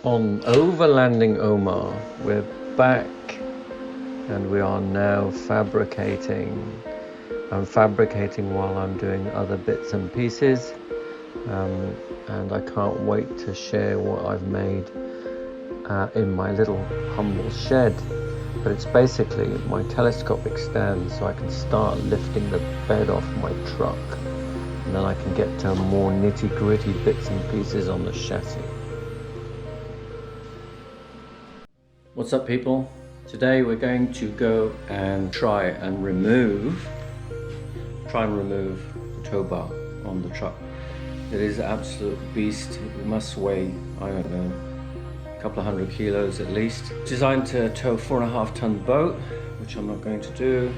on Overlanding Omar. We're back and we are now fabricating. I'm fabricating while I'm doing other bits and pieces, and I can't wait to share what I've made in my little humble shed. But it's basically my telescopic stand, so I can start lifting the bed off my truck, and then I can get to more nitty-gritty bits and pieces on the chassis. What's up, people? Today we're going to go and try and remove the tow bar on the truck. It is an absolute beast. It must weigh, I don't know, a couple of 100 kilos at least. Designed to tow 4.5 ton boat, which I'm not going to do.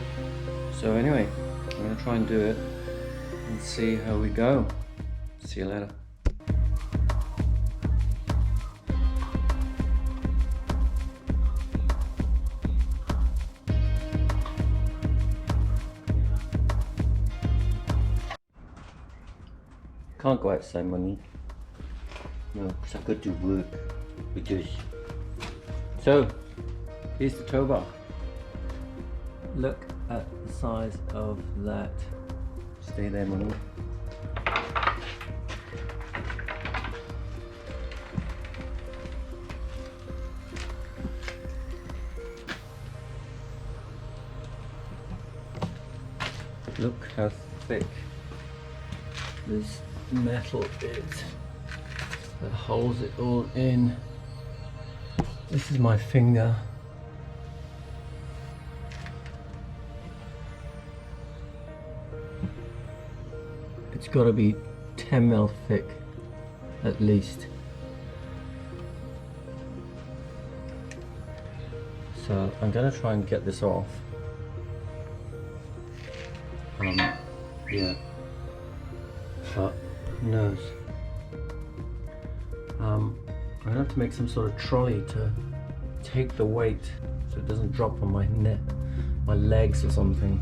So anyway, I'm going to try and do it and see how we go. See you later. Can't go outside, money. No, because I've got to work with this. So, here's the tow bar. Look at the size of that. Stay there, money. Look how thick this metal is that holds it all in. This is my finger. It's got to be 10 mil thick at least. So I'm going to try and get this off. Yeah. But who knows? I'm gonna have to make some sort of trolley to take the weight so it doesn't drop on my neck, my legs or something.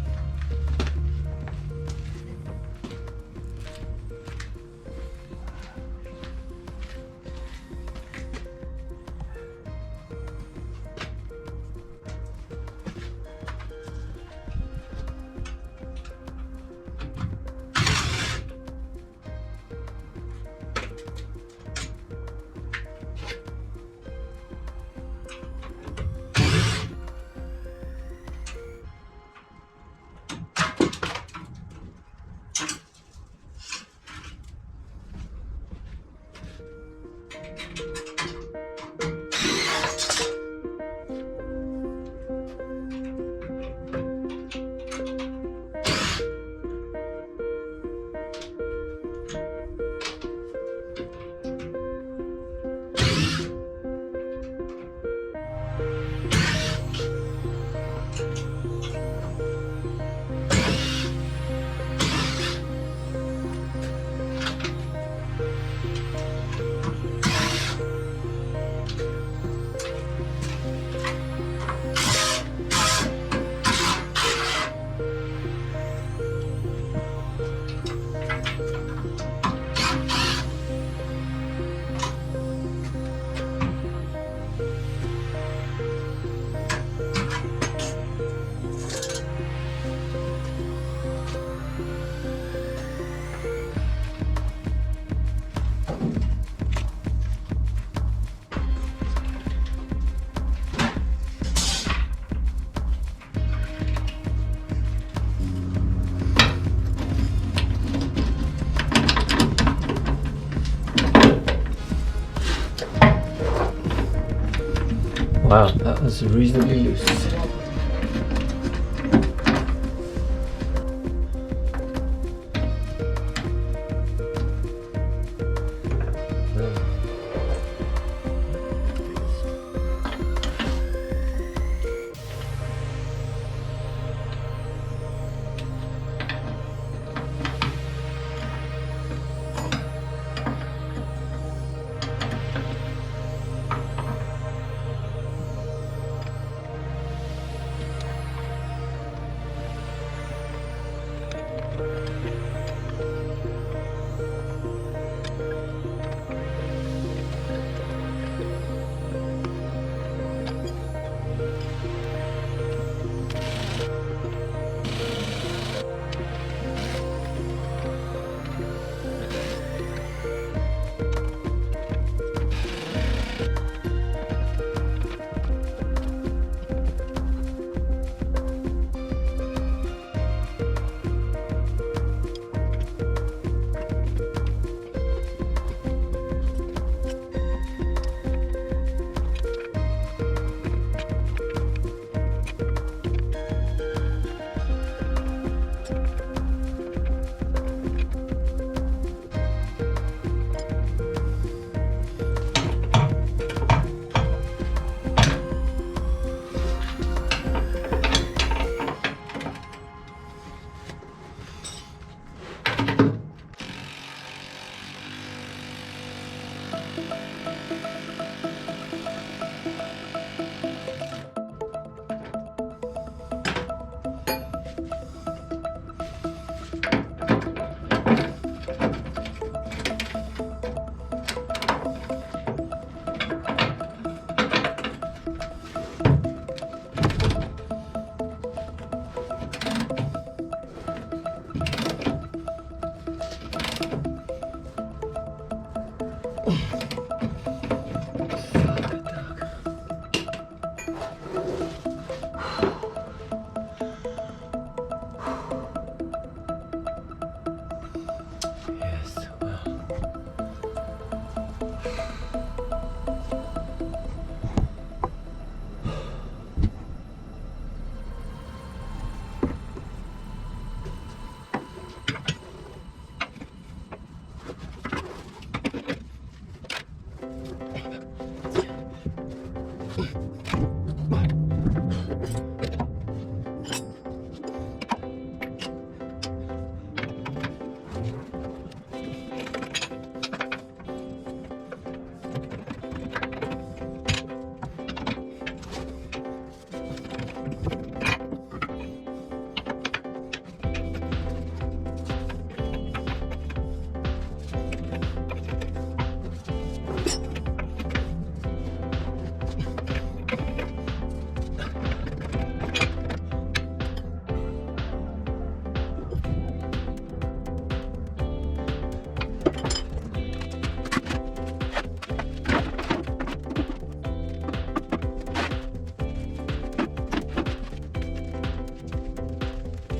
Wow, that was reasonably loose.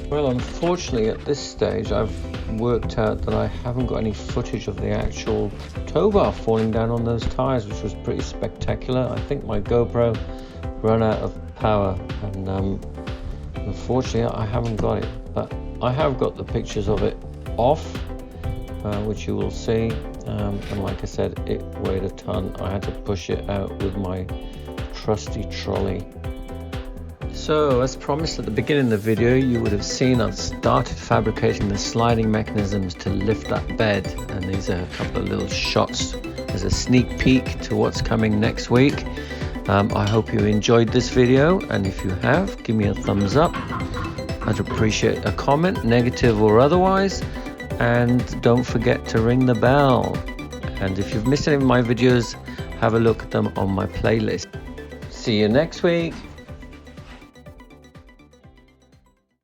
Well, unfortunately at this stage I've worked out that I haven't got any footage of the actual tow bar falling down on those tires, which was pretty spectacular. I think my GoPro ran out of power, and unfortunately I haven't got it, but I have got the pictures of it off, which you will see, and like I said, it weighed a ton. I had to push it out with my trusty trolley. So, as promised at the beginning of the video, you would have seen I've started fabricating the sliding mechanisms to lift that bed, and these are a couple of little shots as a sneak peek to what's coming next week. I hope you enjoyed this video, and if you have, give me a thumbs up. I'd appreciate a comment, negative or otherwise, and don't forget to ring the bell. And if you've missed any of my videos, have a look at them on my playlist. See you next week.